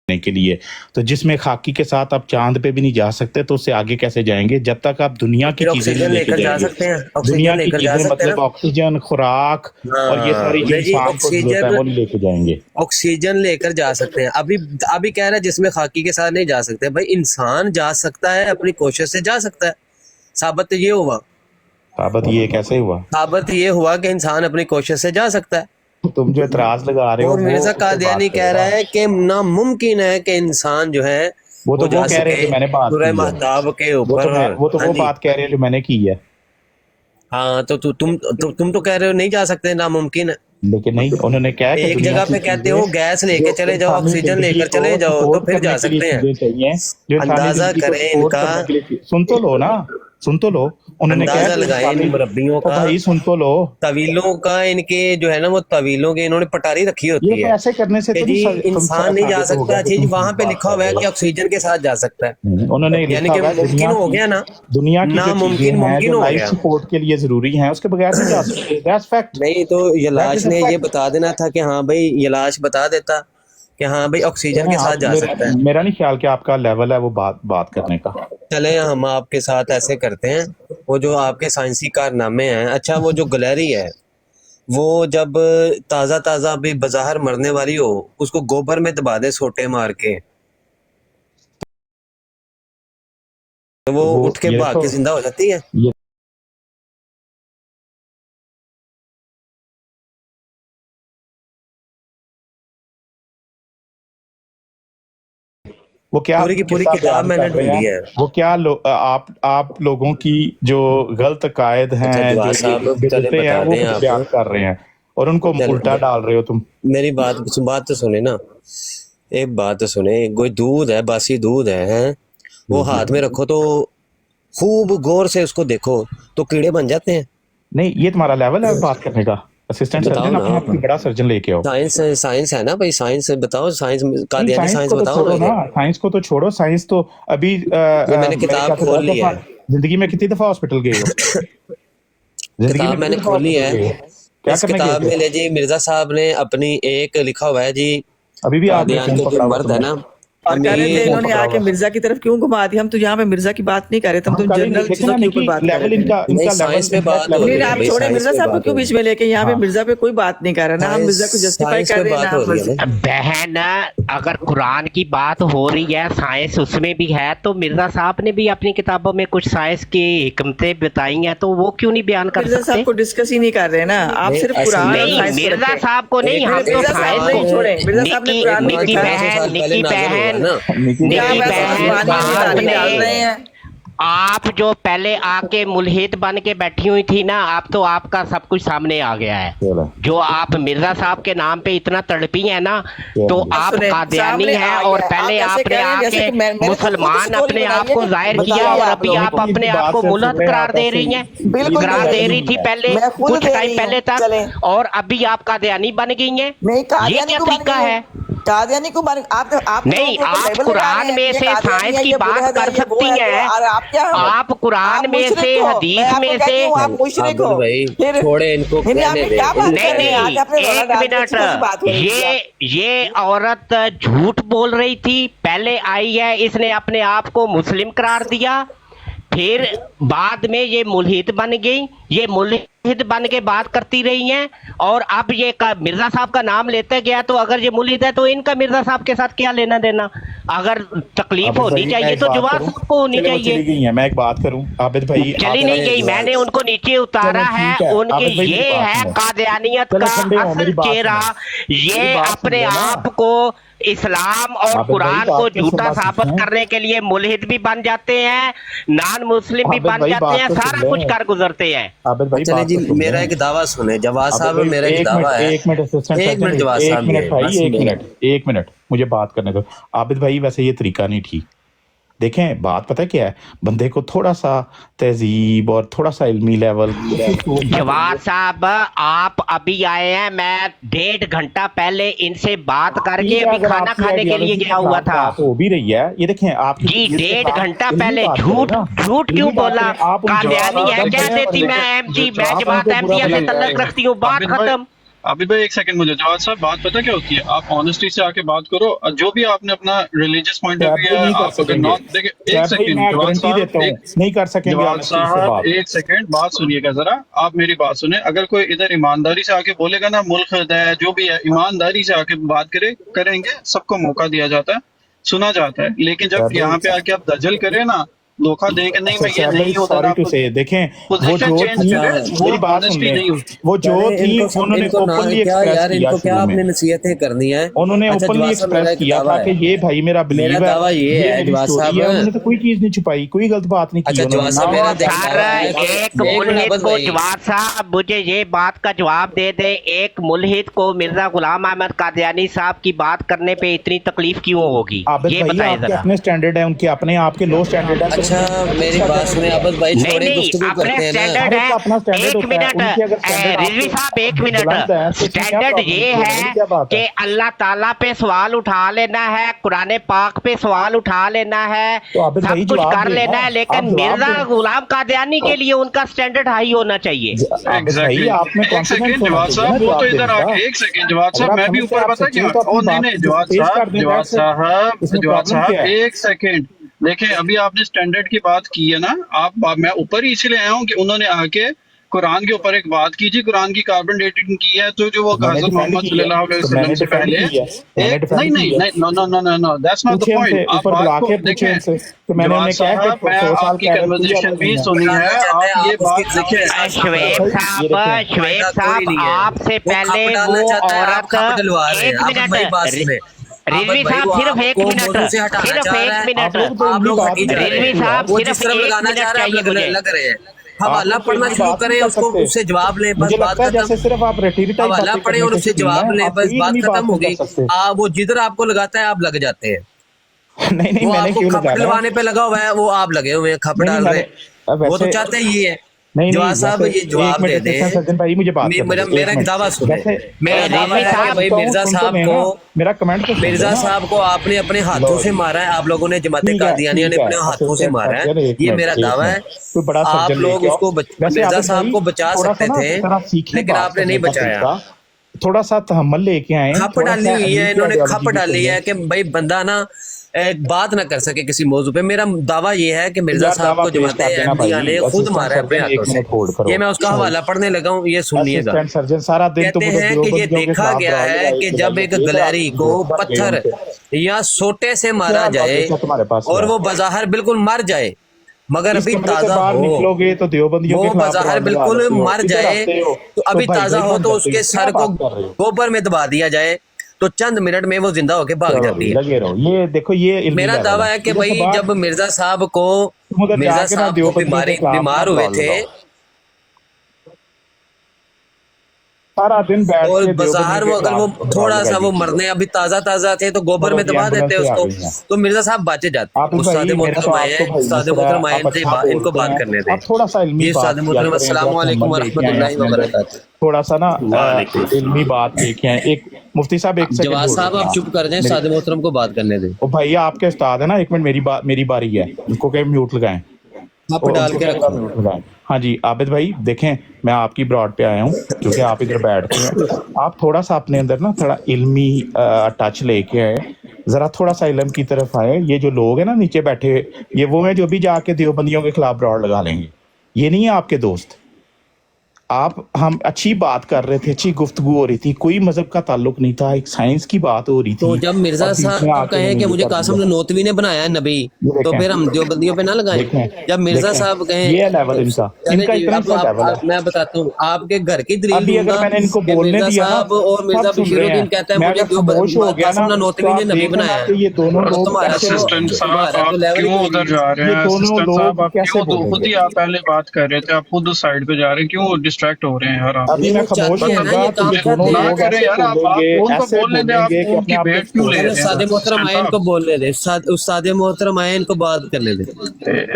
کے لیے. تو جس میں خاکی کے ساتھ آپ چاند پہ بھی نہیں جا سکتے تو اس سے آگے کیسے جائیں گے جب تک آپ دنیا کی چیزیں نہیں لے کے جائیں گے. دنیا کی چیزیں مطلب آکسیجن، خوراک اور یہ ساری جو انسان کو ضرورت ہے وہ نہیں لے کے جائیں گے. آکسیجن لے کر جا سکتے ہیں. ابھی کہہ رہا ہے جس میں خاکی کے ساتھ نہیں جا سکتے. بھائی انسان جا سکتا ہے، اپنی کوشش سے جا سکتا ہے. ثابت یہ ہوا. ثابت یہ کیسے ہوا؟ ثابت یہ ہوا کہ انسان اپنی کوشش سے جا سکتا ہے. تم جو اعتراض لگا رہے ہو اور مرزا قادیانی کہہ رہا ہے کہ ناممکن ہے کہ انسان جو ہے وہ تو وہ کہہ رہے ہیں جو میں نے بات سورہ مہتاب کے اوپر. وہ تو وہ بات کہہ رہے ہیں جو میں نے کی ہے. ہاں تو تم تو کہہ رہے ہو نہیں جا سکتے، ناممکن ہے. لیکن نہیں، انہوں نے کہا کہ ایک جگہ پہ کہتے ہو گیس لے کے چلے جاؤ، آکسیجن لے کر چلے جاؤ تو پھر جا سکتے ہیں. اندازہ کریں ان کا. سن تو لو نا، سن تو لو. انہوں نے اندازہ لگائیں ان مربیوں کا، بھائی سن تو لو. طویلوں کا ان کے جو ہے نا وہ طویلوں کے انہوں نے پٹاری رکھی ہوتی ہے. ایسے کرنے سے جی انسان نہیں جا سکتا. جی وہاں پہ لکھا ہوا ہے کہ آکسیجن کے ساتھ جا سکتا ہے. انہوں نے یعنی کہ ممکن ہو گیا نا، دنیا کی ناممکن ممکن ہو لائف گیا. سپورٹ کے لیے ضروری ہیں، اس کے بغیر نہیں جا سکتے. That's fact. نہیں تو یلاش نے یہ بتا دینا تھا کہ ہاں بھائی، یلاش بتا دیتا کہ ہاں بھائی آکسیجن کے ساتھ جا سکتا ہے. میرا نہیں خیال کہ آپ کا لیول ہے وہ بات کرنے کا. چلیں ہم آپ کے ساتھ ایسے کرتے ہیں، وہ جو آپ کے سائنسی کارنامے ہیں. اچھا وہ جو گلیری ہے وہ جب تازہ بھی بظاہر مرنے والی ہو اس کو گوبر میں دبا دے سوٹے مار کے، وہ اٹھ کے بھاگ کے زندہ ہو جاتی ہے. وہ کیا پوری کتاب میں نے ڈھونڈی ہے. وہ کیا آپ لوگوں کی جو غلط عقائد ہیں جو بدعتیں ہیں وہ بیان کر رہے ہیں اور ان کو الٹا ڈال رہے ہو تم. میری بات تو سنیں نا، ایک بات تو سنیں. کوئی دودھ ہے، باسی دودھ ہے، وہ ہاتھ میں رکھو تو خوب غور سے اس کو دیکھو تو کیڑے بن جاتے ہیں. نہیں یہ تمہارا لیول ہے بات کرنے کا. اسسٹنٹ سرجن اپنا بڑا سرجن لے کے آؤ. سائنس ہے نا بھائی، سائنس بتاؤ. سائنس قادیانی سائنس بتاؤ. سائنس کو تو چھوڑو. سائنس تو ابھی میں نے کتاب کھول لی ہے. زندگی میں کتنی دفعہ ہاسپٹل گئے ہو؟ کتاب میں نے کھولی ہے. اس کتاب میں لے جی مرزا صاحب نے اپنی ایک لکھا ہوا ہے جی، ابھی بھی قادیان کے جو مرد ہے نا. اور کہہ رہے تھے انہوں نے آ کے مرزا کی طرف کیوں گھما دی. ہم تو یہاں پہ مرزا کی بات نہیں کر رہے تھے، ہم تو جنرل چیزوں کے اوپر بات کر رہے تھے. سائنس پہ بات ہو رہی ہے. آپ چھوڑے مرزا صاحب کو کیوں بیچ میں لے کے. یہاں پہ مرزا پہ کوئی بات نہیں کر رہا نا، ہم مرزا کو جسٹیفائی کر رہے ہیں. بہن اگر قرآن کی بات ہو رہی ہے، سائنس اس میں بھی ہے، تو مرزا صاحب نے بھی اپنی کتابوں میں کچھ سائنس کی حکمتیں بتائی ہیں، تو وہ کیوں نہیں بیان کر سکتے؟ مرزا صاحب کو ڈسکس ہی نہیں کر رہے نا آپ، صرف قرآن. نہیں مرزا صاحب کو نہیں، ہم تو سائنس کو چھوڑے. نکی بہن آپ جو پہلے آ کے ملحد بن کے بیٹھی ہوئی تھی نا، آپ تو آپ کا سب کچھ سامنے آ گیا ہے. جو آپ مرزا صاحب کے نام پہ اتنا تڑپی ہیں نا، تو آپ قادیانی ہیں اور پہلے آپ نے آ کے مسلمان اپنے آپ کو ظاہر کیا اور ابھی آپ اپنے آپ کو ملحد قرار دے رہی ہیں. قرار دے رئی تھی پہلے کچھ ٹائم پہلے تک، اور ابھی آپ قادیانی بن گئی ہیں. یہ کیا طریقہ ہے؟ قادیانی کو نہیں، آپ قرآن میں سے سائنس کی بات کر سکتی ہیں، آپ قرآن میں سے حدیث میں سے. چھوڑے ان کو. نہیں ایک منٹ، یہ عورت جھوٹ بول رہی تھی. پہلے آئی ہے، اس نے اپنے آپ کو مسلم قرار دیا، پھر بعد میں یہ ملحد بن گئی. یہ ملحد بن کے بات کرتی رہی ہیں، اور اب یہ مرزا صاحب کا نام لیتے گیا. تو اگر یہ ملحد ہے تو ان کا مرزا صاحب کے ساتھ کیا لینا دینا؟ اگر تکلیف ہونی چاہیے تو جواز سب کو ہونی چاہیے. میں ایک بات کروں عابد بھائی، چلی نہیں گئی، میں نے ان کو نیچے اتارا ہے. ان کی یہ ہے قادیانیت کا اصل چہرہ. یہ اپنے آپ کو اسلام اور قرآن کو جھوٹا ثابت کرنے کے لیے ملحد بھی بن جاتے ہیں، نان مسلم بھی بن جاتے ہیں، سارا کچھ کر گزرتے ہیں. چلے جی میرا ایک دعویٰ سنیں. جواز صاحب میرا ایک دعویٰ ہے. ایک منٹ مجھے بات کرنے دو. عابد بھائی ویسے یہ طریقہ نہیں ٹھیک. دیکھیں بات پتہ کیا ہے، بندے کو تھوڑا سا تہذیب اور تھوڑا سا علمی لیول. جواد صاحب آپ ابھی آئے ہیں، میں 1.5 گھنٹہ پہلے ان سے بات کر کے ابھی کھانا کھانے کے لیے گیا ہوا تھا. ہو بھی رہی ہے یہ دیکھیں آپ جی 1.5 گھنٹہ پہلے. جھوٹ کیوں بولا؟ قادیانی ہے کہہ دیتی میں احمدی، میں جماعت احمدیہ سے تعلق رکھتی ہوں، بات ختم. عابد بھائی ایک سیکنڈ مجھے جواد صاحب بات پتہ کیا ہوتی ہے، آپ آنےسٹی سے آ کے بات کرو، جو بھی آپ نے اپنا ریلیجیس پوائنٹ آف ویو ہے آپ اگر نارتھ دیکھیں، ایک سیکنڈ جواد صاحب نہیں کر سکیں گے جواد صاحب ایک سیکنڈ بات سنیے گا ذرا، آپ میری بات سنیں، اگر کوئی ادھر ایمانداری سے آ کے بولے گا نا ملک ہے جو بھی ہے ایمانداری سے آ کے بات کریں گے، سب کو موقع دیا جاتا ہے، سنا جاتا ہے، لیکن جب یہاں پہ آ کے آپ دجل کریں نا، دھوکہ دیں کہ نہیں میں یہ نہیں ہوتا نا، دیکھیں وہ جو تھی میری بات سن لیں، وہ جو تھی انہوں نے اوپنلی ایکسپریس کیا کیا آپ نے نصیحتیں کرنی ہے، انہوں نے اوپنلی ایکسپریس کیا تھا کہ یہ بھائی میرا بلیو ہے، دعویٰ یہ ہے جواد صاحب، انہوں نے تو کوئی چیز نہیں چھپائی، کوئی غلط بات نہیں کی جواد صاحب ایک ملحد کو جواد صاحب مجھے یہ بات کا جواب دے دے، ایک ملحد کو مرزا غلام احمد قادیانی صاحب کی بات کرنے پہ اتنی تکلیف کیوں ہوگی، یہ بتائیں ذرا۔ اپنے سٹینڈرڈ ہے ان کے، اپنے آپ کے لو سٹینڈرڈ ہے۔ اچھا میری بات سنیں عابد بھائی، چھوڑیں گفتگو کرتے ہیں نا، ایک منٹ رضوی صاحب، ایک منٹ، سٹینڈرڈ یہ ہے کہ اللہ تعالیٰ پہ سوال اٹھا لینا ہے، قرآن پاک پہ سوال اٹھا لینا ہے، سب کچھ کر لینا ہے، لیکن مرزا غلام قادیانی کے لیے ان کا سٹینڈرڈ ہائی ہونا چاہیے۔ ایک سیکنڈ جواد صاحب، وہ تو ادھر آ کے ایک سیکنڈ جواد صاحب، میں بھی اوپر بتا کیا، نہیں جواد صاحب ایک سیکنڈ دیکھیں، ابھی آپ نے سٹینڈرڈ کی بات کی ہے نا، میں اوپر ہی اس لیے آیا ہوں کہ انہوں نے آ کے قرآن کے اوپر ایک بات کی جی، قرآن کی کاربن ڈیٹنگ کی ہے، تو جو وہ حضرت محمد صلی اللہ علیہ وسلم سے پہلے دیٹس ناٹ دی پوائنٹ، آپ بات کو دیکھیں جواد صاحب، میں آپ کی کنورسیشن بھی سنی ہے، آپ یہ بات دیکھیں شعیب صاحب آپ سے پہلے وہ عورت، ایک منٹ رضوی صاحب، صرف ایک منٹ، صرف ایک منٹ رضوی صاحب، صرف ایک منٹ چاہیے مجھے۔ حوالہ پڑھنا شروع کریں، اس کو اس سے جواب لیں، بس بات ختم، حوالہ پڑھیں اور اس سے جواب لیں، بس بات ختم ہو گئی۔ وہ جدھر آپ کو لگاتا ہے آپ لگ جاتے ہیں، وہ آپ کو کھپ ڈلوانے پہ لگا ہوا ہے، وہ آپ لگے ہوئے ہیں کھپ ڈال رہے ہیں، وہ تو چاہتے ہیں یہ ہے۔ جواد صاحب یہ جواب دے دیں، میرا ایک دعویٰ سنیں، میرا دعویٰ ہے کہ بھائی مرزا صاحب کو آپ نے اپنے ہاتھوں سے مارا ہے، آپ لوگوں نے جماعت قادیانیہ نے اپنے ہاتھوں سے مارا ہے، یہ میرا دعویٰ ہے۔ آپ لوگ اس کو مرزا صاحب کو بچا سکتے تھے لیکن آپ نے نہیں بچایا، تھوڑا سا تحمل لے کے آئے، کھپ ڈالی ہوئی ہے انہوں نے، کھپ ڈالی ہے کہ بھائی بندہ نا بات نہ کر سکے کسی موضوع پہ۔ میرا دعویٰ یہ ہے کہ مرزا صاحب کو جماعت احمدیہ نے خود مارا ہے اپنے ہاتھوں سے، یہ میں اس کا حوالہ پڑھنے لگا ہوں، یہ سنیے گا۔ کہتے ہیں کہ یہ دیکھا گیا ہے کہ جب ایک گلہری کو پتھر یا سوٹے سے مارا جائے اور وہ بظاہر بالکل مر جائے مگر ابھی تازہ ہو، وہ بظاہر بالکل مر جائے تو ابھی تازہ ہو تو اس کے سر کو گوبر میں دبا دیا جائے تو چند منٹ میں وہ زندہ ہو کے بھاگ جاتی ہے۔ میرا دعویٰ ہے کہ بھائی جب مرزا صاحب کو بیمار ہوئے تھے اور بظاہر وہ اگر وہ تھوڑا سا وہ مرنے ابھی تازہ تھے تو گوبر میں دبا دیتے اس کو تو مرزا صاحب بچے جاتے۔ استاد محترم آئے ان کو بات کرنے دیں جی۔ استاد محترم السلام علیکم ورحمۃ اللہ وبرکاتہ۔ تھوڑا سا نا علمی بات دیکھیں، ایک مفتی صاحب ایک سیکنڈ، جواد صاحب آپ چپ کر دیں، استاد محترم کو بات کرنے دیں۔ بھائی آپ کے استاد ہے نا، ایک منٹ میری باری ہے، اس کو کہ میوٹ لگائیں، آپ ڈال کے رکھو۔ ہاں جی عابد بھائی دیکھیں، میں آپ کی براڈ پہ آیا ہوں کیونکہ آپ ادھر بیٹھتے ہیں، آپ تھوڑا سا اپنے اندر نا تھوڑا علمی ٹچ لے کے آئے، ذرا تھوڑا سا علم کی طرف آئے۔ یہ جو لوگ ہیں نا نیچے بیٹھے، یہ وہ ہیں جو بھی جا کے دیوبندیوں کے خلاف براڈ لگا لیں گے، یہ نہیں ہے آپ کے دوست۔ ہم اچھی بات کر رہے تھے، اچھی گفتگو ہو رہی تھی، کوئی مذہب کا تعلق نہیں تھا، ایک سائنس کی بات ہو رہی تھی۔ تو جب مرزا صاحب کہیں کہ مجھے قاسم نانوتوی نے بنایا ہے نبی تو پھر ہم دیوبندیوں پہ نہ لگائیں۔ جب مرزا صاحب کہیں، یہ لیول ان کا میں بتاتا ہوں آپ کے گھر کی دلیل ابھی اگر میں نے ان کو بولنے دیا صاحب اور مرزا بشیر الدین کہتا ہے مجھے قاسم نانوتوی نے نبی بنایا ہے، یہ دونوں لوگ اسسٹنٹ صاحب آپ کیوں ادھر جا رہے ہیں؟ اسسٹنٹ صاحب آپ کیوں خود ہی آپ پہلے بات کر رہے تھے، آپ خود اس سائڈ پہ جا رہے ہیں، کیوں ڈسٹریکٹ ہو رہے ہیں؟ ابھی میں خاموش ہوں گا، استاد محترم آئے ان کو بولنے دیں، استاد محترم آئے ان کو بات کرنے دیں۔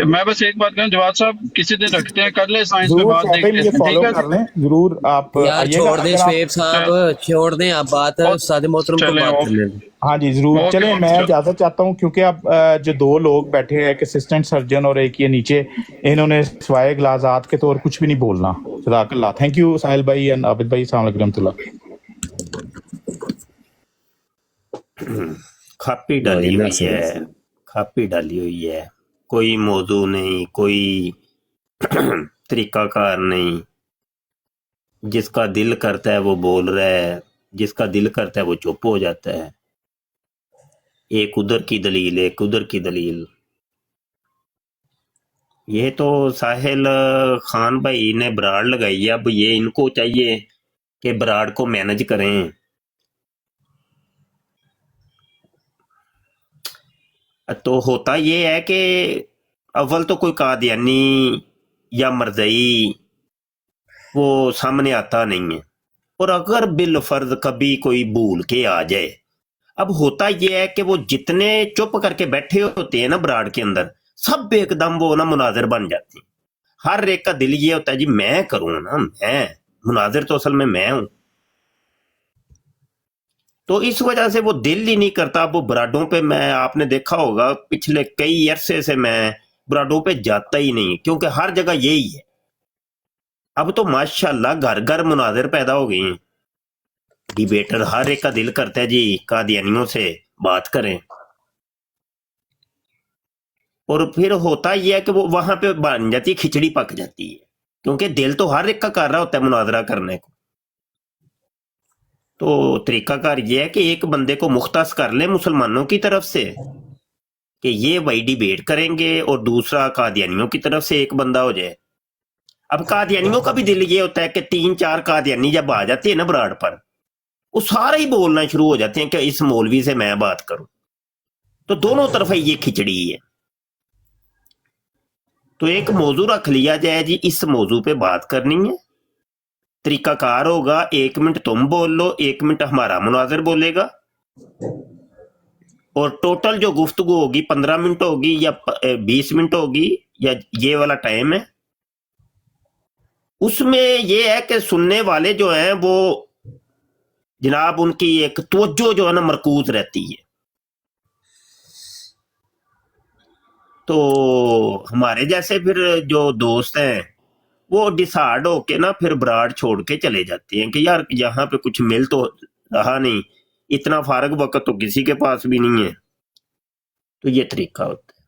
میں بس ایک بات کہوں، جواد صاحب کسی دن رکھتے ہیں، کر لیں سائنس پہ بات، ضرور آپ چھوڑ دیں شعیب صاحب، چھوڑ دیں آپ بات، استاد محترم کو بات کرنے دیں۔ ہاں جی ضرور، چلیں میں اجازت چاہتا ہوں کیونکہ اب جو دو لوگ بیٹھے ہیں، ایک اسسٹنٹ سرجن اور ایک یہ نیچے، انہوں نے سوائے غلازات کے طور کچھ بھی نہیں بولنا۔ جزاک اللہ، تھینک یو ساحل بھائی اینڈ عابد بھائی، السلام علیکم ورحمۃ اللہ۔ کھاپی ڈالی ہوئی ہے، کھاپی ڈالی ہوئی ہے، کوئی موضوع نہیں، کوئی طریقہ کار نہیں، جس کا دل کرتا ہے وہ بول رہا ہے، جس کا دل کرتا ہے وہ چپ ہو جاتا ہے، ایک ادھر کی دلیل ایک ادھر کی دلیل۔ یہ تو ساحل خان بھائی نے براڑ لگائی ہے، اب یہ ان کو چاہیے کہ براڑ کو مینج کریں۔ تو ہوتا یہ ہے کہ اول تو کوئی قادیانی یا مرزئی وہ سامنے آتا نہیں ہے، اور اگر بالفرض کبھی کوئی بھول کے آ جائے، اب ہوتا یہ ہے کہ وہ جتنے چپ کر کے بیٹھے ہوتے ہیں نا براڑ کے اندر، سب ایک دم وہ نا مناظر بن جاتے ہیں۔ ہر ایک کا دل یہ ہوتا ہے جی میں کروں نا، میں مناظر تو اصل میں ہوں۔ تو اس وجہ سے وہ دل ہی نہیں کرتا۔ وہ براڈوں پہ میں آپ نے دیکھا ہوگا پچھلے کئی عرصے سے میں براڈوں پہ جاتا ہی نہیں، کیونکہ ہر جگہ یہی ہے۔ اب تو ماشاءاللہ گھر گھر مناظر پیدا ہو گئی ہیں، ڈیبیٹر، ہر ایک کا دل کرتا ہے جی قادیانیوں سے بات کریں۔ اور پھر ہوتا یہ ہے کہ وہ وہاں پہ بن جاتی ہے، کھچڑی پک جاتی ہے، کیونکہ دل تو ہر ایک کا کر رہا ہوتا ہے مناظرہ کرنے کو۔ تو طریقہ کار یہ ہے کہ ایک بندے کو مختص کر لیں مسلمانوں کی طرف سے کہ یہ وہی ڈیبیٹ کریں گے، اور دوسرا قادیانیوں کی طرف سے ایک بندہ ہو جائے۔ اب قادیانیوں کا بھی دل یہ ہوتا ہے کہ 3-4 قادیانی جب آ جاتے ہیں نا براڑ پر، وہ سارے ہی بولنا شروع ہو جاتے ہیں کہ اس مولوی سے میں بات کروں۔ تو دونوں طرف یہ کھچڑی ہے۔ تو ایک موضوع رکھ لیا جائے جی اس موضوع پہ بات کرنی ہے، طریقہ کار ہوگا 1 منٹ تم بول لو، 1 منٹ ہمارا مناظر بولے گا، اور ٹوٹل جو گفتگو ہوگی 15 منٹ ہوگی یا 20 منٹ ہوگی، یا یہ والا ٹائم ہے۔ اس میں یہ ہے کہ سننے والے جو ہیں وہ جناب ان کی ایک توجہ جو ہے نا مرکوز رہتی ہے۔ تو ہمارے جیسے پھر جو دوست ہیں وہ ڈسہارڈ ہو کے نا پھر براڑ چھوڑ کے چلے جاتے ہیں کہ یار یہاں پہ کچھ مل تو رہا نہیں، اتنا فارغ وقت تو کسی کے پاس بھی نہیں ہے۔ تو یہ طریقہ ہوتا ہے۔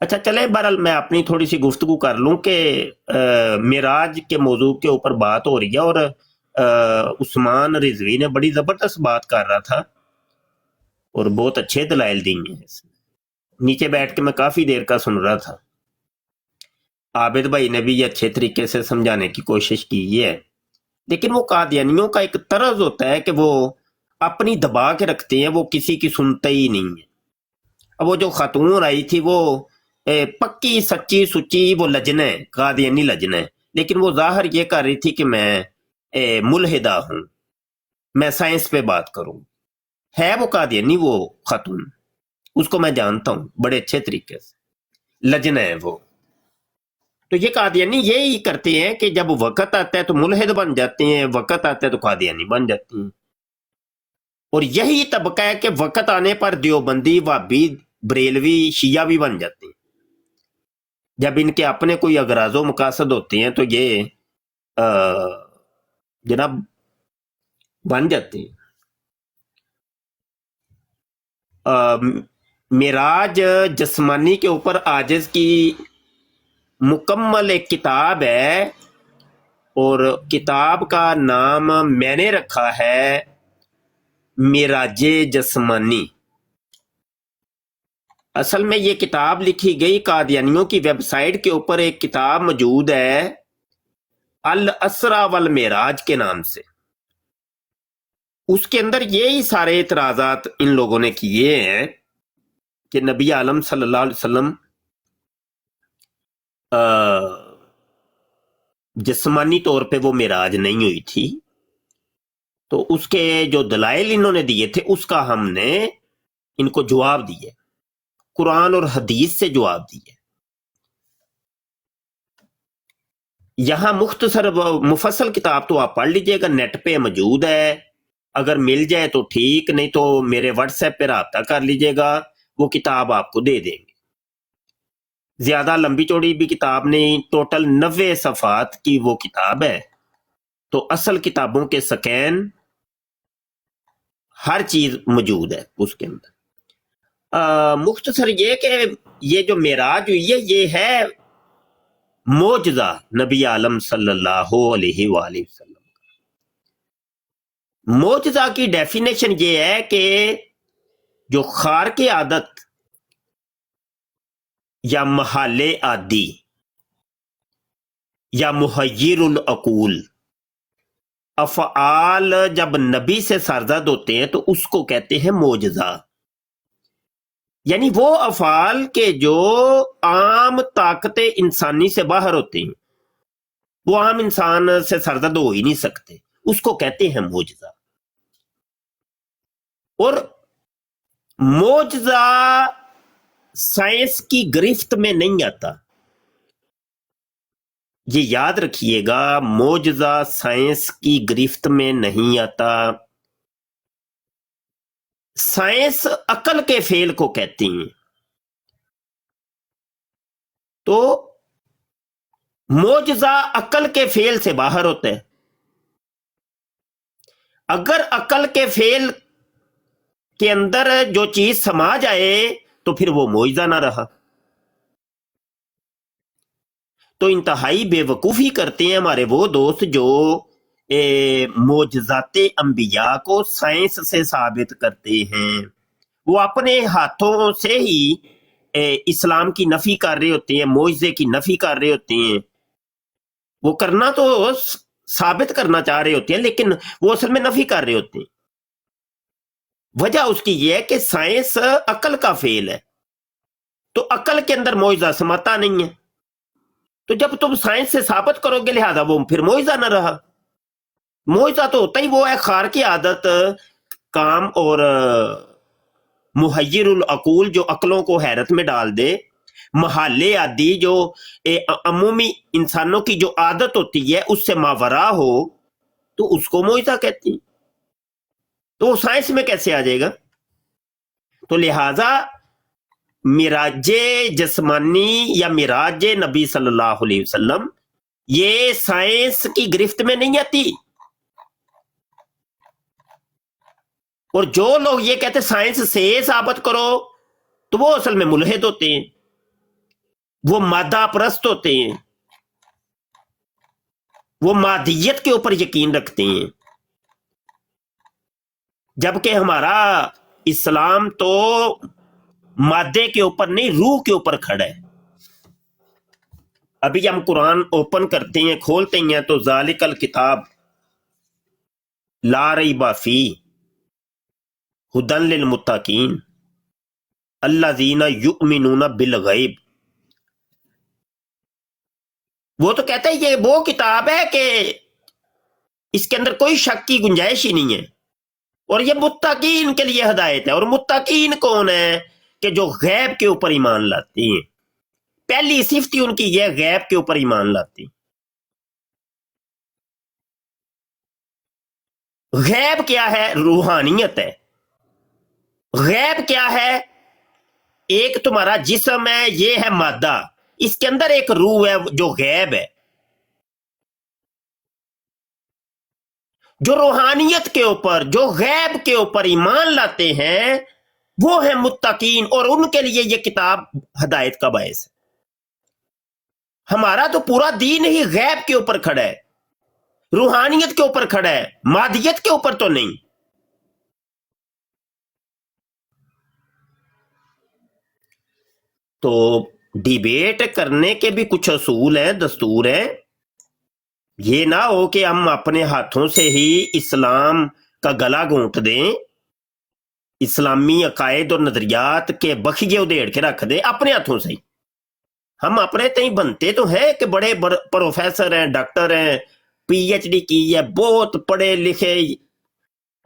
اچھا چلے بہرحال میں اپنی تھوڑی سی گفتگو کر لوں کہ معراج کے موضوع کے اوپر بات ہو رہی ہے، اور عثمان رضوی نے بڑی زبردست بات کر رہا تھا اور بہت اچھے دلائل دی ہیں۔ نیچے بیٹھ کے میں کافی دیر کا سن رہا تھا۔ عابد بھائی نے بھی یہ اچھے طریقے سے سمجھانے کی کوشش کی ہے، لیکن وہ قادیانیوں کا ایک طرز ہوتا ہے کہ وہ اپنی دبا کے رکھتے ہیں، وہ کسی کی سنتے ہی نہیں ہے۔ اب وہ جو خاتون آئی تھی وہ پکی سچی سچی وہ لجنہ ہے، قادیانی لجنہ ہے، لیکن وہ ظاہر یہ کر رہی تھی کہ میں ملحدہ ہوں، میں سائنس پہ بات کروں۔ ہے وہ قادیانی وہ خاتون، اس کو میں جانتا ہوں بڑے اچھے طریقے سے، لجنہ ہے وہ۔ تو یہ قادیانی یہی کرتے ہیں کہ جب وقت آتا ہے تو ملحد بن جاتے ہیں، وقت آتا ہے تو قادیانی بن جاتے ہیں۔ اور یہی طبقہ ہے کہ وقت آنے پر دیوبندی، وہابی، بریلوی، شیعہ بھی بن جاتے ہیں۔ جب ان کے اپنے کوئی اغراض و مقاصد ہوتے ہیں تو یہ جناب بن جاتے ہیں۔ معراج جسمانی کے اوپر عاجز کی مکمل ایک کتاب ہے، اور کتاب کا نام میں نے رکھا ہے معراج جسمانی۔ اصل میں یہ کتاب لکھی گئی قادیانیوں کی ویب سائٹ کے اوپر ایک کتاب موجود ہے الاسرا والمعراج کے نام سے۔ اس کے اندر یہی سارے اعتراضات ان لوگوں نے کیے ہیں کہ نبی عالم صلی اللہ علیہ وسلم جسمانی طور پہ وہ معراج نہیں ہوئی تھی۔ تو اس کے جو دلائل انہوں نے دیے تھے اس کا ہم نے ان کو جواب دیے، قرآن اور حدیث سے جواب دیے۔ یہاں مختصر مفصل کتاب تو آپ پڑھ لیجئے گا، نیٹ پہ موجود ہے، اگر مل جائے تو ٹھیک، نہیں تو میرے واٹس ایپ پہ رابطہ کر لیجئے گا، وہ کتاب آپ کو دے دیں گے۔ زیادہ لمبی چوڑی بھی کتاب نہیں، ٹوٹل 90 صفحات کی وہ کتاب ہے۔ تو اصل کتابوں کے سکین ہر چیز موجود ہے اس کے اندر۔ مختصر یہ کہ یہ جو معراج ہوئی ہے یہ ہے معجزہ نبی عالم صلی اللہ علیہ وآلہ وسلم۔ معجزہ کی ڈیفینیشن یہ ہے کہ جو خارق عادت یا محال عادی یا محیر العقول افعال جب نبی سے سرزد ہوتے ہیں تو اس کو کہتے ہیں معجزہ، یعنی وہ افعال کے جو عام طاقت انسانی سے باہر ہوتے ہیں، وہ عام انسان سے سرزد ہو ہی نہیں سکتے، اس کو کہتے ہیں معجزہ۔ اور معجزہ سائنس کی گرفت میں نہیں آتا، یہ یاد رکھیے گا، معجزہ سائنس کی گرفت میں نہیں آتا۔ سائنس عقل کے فعل کو کہتی ہیں، تو معجزہ عقل کے فعل سے باہر ہوتا ہے۔ اگر عقل کے فعل کے اندر جو چیز سما جائے تو پھر وہ معجزہ نہ رہا۔ تو انتہائی بے وقوفی کرتے ہیں ہمارے وہ دوست جو معجزات انبیاء کو سائنس سے ثابت کرتے ہیں، وہ اپنے ہاتھوں سے ہی اسلام کی نفی کر رہے ہوتے ہیں، معجزے کی نفی کر رہے ہوتے ہیں۔ وہ کرنا تو ثابت کرنا چاہ رہے ہوتے ہیں لیکن وہ اصل میں نفی کر رہے ہوتے ہیں۔ وجہ اس کی یہ ہے کہ سائنس عقل کا فعل ہے، تو عقل کے اندر معجزہ سماتا نہیں ہے، تو جب تم سائنس سے ثابت کرو گے لہذا وہ پھر معجزہ نہ رہا۔ معجزہ تو ہوتا ہی وہ ہے خارق عادت کام اور محیر العقول جو عقلوں کو حیرت میں ڈال دے، محال عادی جو عمومی انسانوں کی جو عادت ہوتی ہے اس سے ماورا ہو، تو اس کو معجزہ کہتے ہیں۔ تو وہ سائنس میں کیسے آ جائے گا؟ تو لہذا معراج جسمانی یا معراج نبی صلی اللہ علیہ وسلم یہ سائنس کی گرفت میں نہیں آتی۔ اور جو لوگ یہ کہتے سائنس سے ثابت کرو تو وہ اصل میں ملحد ہوتے ہیں، وہ مادہ پرست ہوتے ہیں، وہ مادیت کے اوپر یقین رکھتے ہیں، جبکہ ہمارا اسلام تو مادے کے اوپر نہیں روح کے اوپر کھڑا ہے۔ ابھی ہم قرآن اوپن کرتے ہیں، کھولتے ہیں تو ذالک الکتاب لا ریب فیہ ھدی للمتقین الذین یؤمنون بالغیب۔ وہ تو کہتا ہے یہ وہ کتاب ہے کہ اس کے اندر کوئی شک کی گنجائش ہی نہیں ہے، اور یہ متقین کے لیے ہدایت ہے۔ اور متقین کون ہے؟ کہ جو غیب کے اوپر ایمان لاتے ہیں۔ پہلی صفت ہی ان کی یہ غیب کے اوپر ایمان لاتے ہیں۔ غیب کیا ہے؟ روحانیت ہے۔ غیب کیا ہے؟ ایک تمہارا جسم ہے، یہ ہے مادہ، اس کے اندر ایک روح ہے جو غیب ہے۔ جو روحانیت کے اوپر، جو غیب کے اوپر ایمان لاتے ہیں وہ ہیں متقین، اور ان کے لیے یہ کتاب ہدایت کا باعث ہے۔ ہمارا تو پورا دین ہی غیب کے اوپر کھڑا ہے، روحانیت کے اوپر کھڑا ہے، مادیت کے اوپر تو نہیں۔ تو ڈیبیٹ کرنے کے بھی کچھ اصول ہیں، دستور ہیں۔ یہ نہ ہو کہ ہم اپنے ہاتھوں سے ہی اسلام کا گلا گھونٹ دیں، اسلامی عقائد اور نظریات کے بخیے ادھیڑ کے رکھ دیں اپنے ہاتھوں سے ہی۔ ہم اپنے تئیں بنتے تو ہیں کہ بڑے پروفیسر ہیں، ڈاکٹر ہیں، پی ایچ ڈی کی ہے، بہت پڑھے لکھے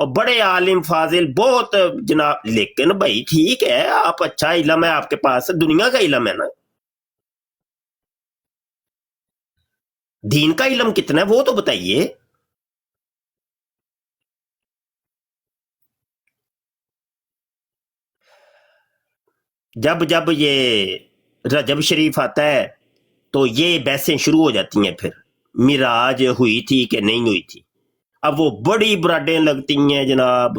اور بڑے عالم فاضل، بہت جناب، لیکن بھائی ٹھیک ہے، آپ اچھا علم ہے آپ کے پاس، دنیا کا علم ہے نا، دین کا علم کتنا ہے وہ تو بتائیے۔ جب یہ رجب شریف آتا ہے تو یہ بحثیں شروع ہو جاتی ہیں، پھر معراج ہوئی تھی کہ نہیں ہوئی تھی۔ اب وہ بڑی براڈیں لگتی ہیں جناب،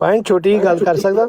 ਭਾਈ ਛੋਟੀ ਗੱਲ ਕਰ ਸਕਦਾ?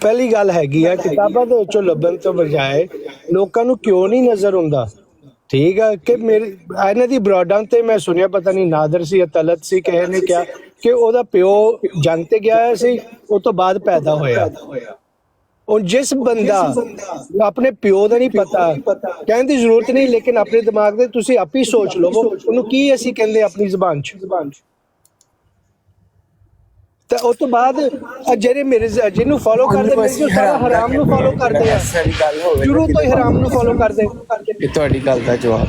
ਪਹਿਲੀ ਗੱਲ ਹੈਗੀ ਆ ਕਿਤਾਬਾਂ ਦੇ ਵਿੱਚੋਂ ਲੱਭਣ ਤੋਂ ਬਜਾਏ ਲੋਕਾਂ ਨੂੰ ਕਿਉਂ ਨਹੀਂ ਨਜ਼ਰ ਆਉਂਦਾ? ਠੀਕ ਆ ਕਿ ਮੇਰੇ ਇਹਨਾਂ ਦੀ ਬਰਾਡਾਂ ਤੇ ਮੈਂ ਸੁਣਿਆ, ਪਤਾ ਨਹੀਂ ਨਾਦਰ ਸੀ ਜਾਂ ਤਲਤ ਸੀ, ਕਿਸੇ ਨੇ ਕਿਹਾ ਕਿ ਉਹਦਾ ਪਿਓ ਜੰਗ ਤੇ ਗਿਆ ਹੋਇਆ ਸੀ, ਉਹ ਤੋਂ ਬਾਅਦ ਪੈਦਾ ਹੋਇਆ। ਹੁਣ ਜਿਸ ਬੰਦਾ ਆਪਣੇ ਪਿਓ ਦਾ ਨਹੀਂ ਪਤਾ, ਕਹਿਣ ਦੀ ਜ਼ਰੂਰਤ ਨਹੀਂ, ਲੇਕਿਨ ਆਪਣੇ ਦਿਮਾਗ ਦੇ ਤੁਸੀਂ ਆਪ ਹੀ ਸੋਚ ਲਵੋ ਉਹਨੂੰ ਕੀ ਅਸੀਂ ਕਹਿੰਦੇ ਆਪਣੀ ਜ਼ੁਬਾਨ 'ਚ। ਤੇ ਉਸ ਤੋਂ ਬਾਅਦ ਜਿਹੜੇ ਮੇਰੇ ਜਿਹਨੂੰ ਫੋਲੋ ਕਰਦੇ ਨੇ ਉਹ ਸਾਰਾ ਹਰਾਮ ਨੂੰ ਫੋਲੋ ਕਰਦੇ ਆ, ਸ਼ੁਰੂ ਤੋਂ ਹੀ ਹਰਾਮ ਨੂੰ ਫੋਲੋ ਕਰਦੇ। ਇਹ ਤੁਹਾਡੀ ਗੱਲ ਦਾ ਜਵਾਬ।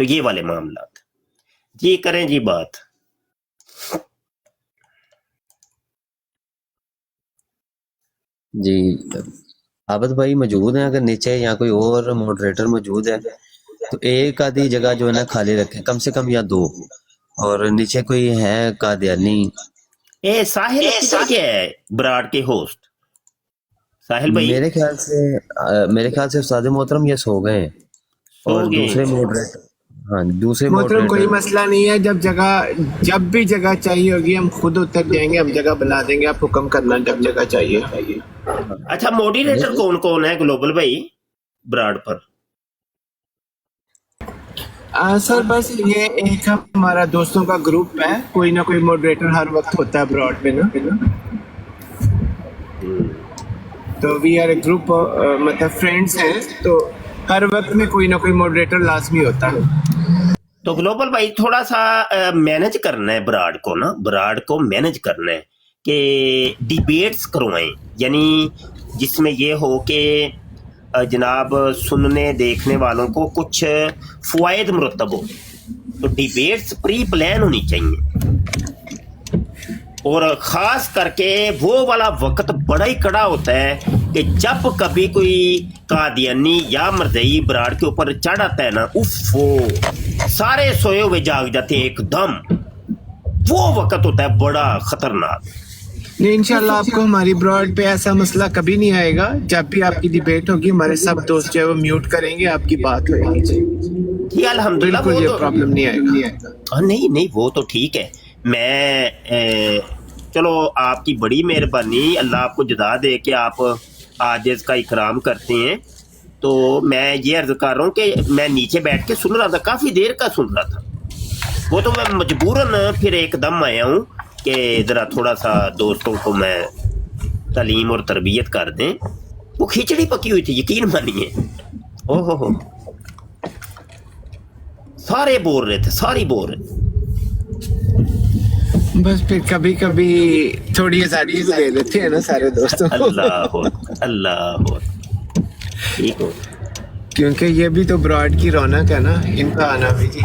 تو یہ والے معاملات جی کریں جی بات. جی عابد بھائی موجود ہیں اگر نیچے یا کوئی اور ماڈریٹر موجود ہے تو ایک آدھی جگہ جو ہے نا خالی رکھیں کم سے کم یا 2, اور نیچے کوئی ہے قادیانی. ساحل کیا ہے براڈ کے ہوسٹ ساحل بھائی؟ میرے خیال سے استاد محترم یہ سو گئے ہیں اور دوسرے ماڈریٹر. ہاں دوسرے محترم کوئی مسئلہ نہیں ہے, جب بھی جگہ چاہیے ہوگی ہم خود اتر جائیں گے, ہم جگہ بنا دیں گے, آپ حکم کرنا جب جگہ چاہیے. اچھا ماڈریٹر کون ہے گلوبل بھائی براڈ پر؟ سر بس یہ ایک ہمارا دوستوں کا گروپ ہے, کوئی نہ کوئی ماڈریٹر ہر وقت ہوتا ہے براڈ پہ نا, تو وی آر اے گروپ, مطلب فرینڈس ہیں, تو ہر وقت میں کوئی نہ کوئی ماڈریٹر لازمی ہوتا ہے. تو گلوبل بھائی تھوڑا سا مینج کرنا ہے براڈ کو نا, براڈ کو مینج کرنا ہے کہ ڈیبیٹس کروائیں, یعنی جس میں یہ ہو کہ جناب سننے دیکھنے والوں کو کچھ فوائد مرتب ہو. تو ڈیبیٹس پری پلان ہونی چاہیے, اور خاص کر کے وہ والا وقت بڑا ہی کڑا ہوتا ہے کہ جب کبھی کوئی قادیانی یا مرزئی براڈ کے اوپر چڑھ آتا ہے نا, سارے سوئے ہوئے جاگ جاتے ہیں ایک دم. وہ وقت ہوتا ہے بڑا خطرناک. نہیں انشاءاللہ آپ کو ہماری براڈ پہ ایسا مسئلہ کبھی نہیں آئے گا. جب بھی آپ کی ڈیبیٹ ہوگی ہمارے سب دوست جو ہے وہ میوٹ کریں گے, آپ کی بات ہوگی. جی الحمدللہ بالکل یہ پرابلم نہیں آئے گا. نہیں وہ تو ٹھیک ہے. میں چلو آپ کی بڑی مہربانی, اللہ آپ کو جزا دے کہ آپ آج اس کا اکرام کرتے ہیں. تو میں یہ عرض کر رہا ہوں کہ میں نیچے بیٹھ کے سن رہا تھا, کافی دیر کا سن رہا تھا. وہ تو میں مجبوراً پھر ایک دم آیا ہوں کہ ذرا تھوڑا سا دوستوں کو میں تعلیم اور تربیت کر دیں. وہ کھچڑی پکی ہوئی تھی یقین مانیے, ہو سارے بول رہے تھے, ساری بول رہے تھے. بس پھر کبھی کبھی تھوڑی آزادی دے دیتے ہیں نا سارے دوستوں کو. اللہ ٹھیک ہو, کیونکہ یہ بھی تو براڈ کی رونق ہے نا, ان کا آنا بھی. جی